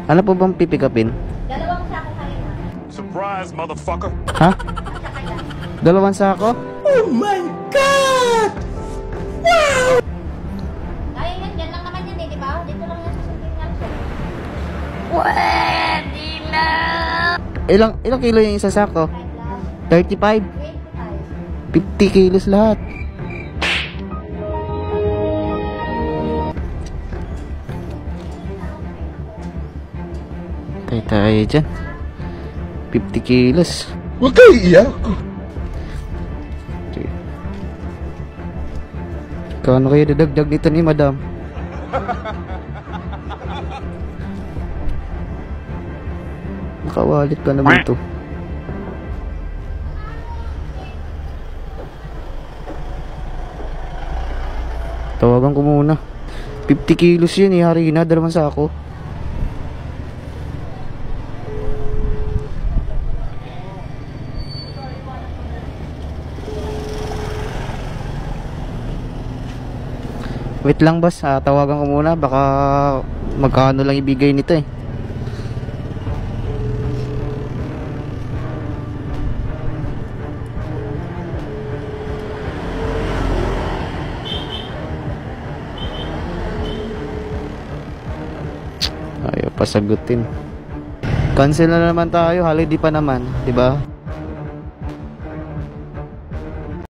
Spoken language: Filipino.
Ano po bang pipikapin? Dalawang sako kayo na. Surprise, motherfucker! Ha? Dalawang sako? Oh my God! Wow! Kaya yan, yan lang naman yan eh, di ba? Dito lang yan sa Sunday Nelson. Pwede na! Ilang kilo yung isa sako? 35? 25. 50 kilos lahat. Tayo dyan. 50 kilos. Huwag kayo iyak! Okay. Kano kayo dadagdag nito ni madam? Nakawalit ka naman to. Tawagan ko muna. 50 kilos yun eh, harina, dalawang sako. Wait lang boss, tawagan ko muna, baka magkano lang ibigay nito eh. Ayaw pa sagutin. Cancel na naman tayo, holiday pa naman, di ba?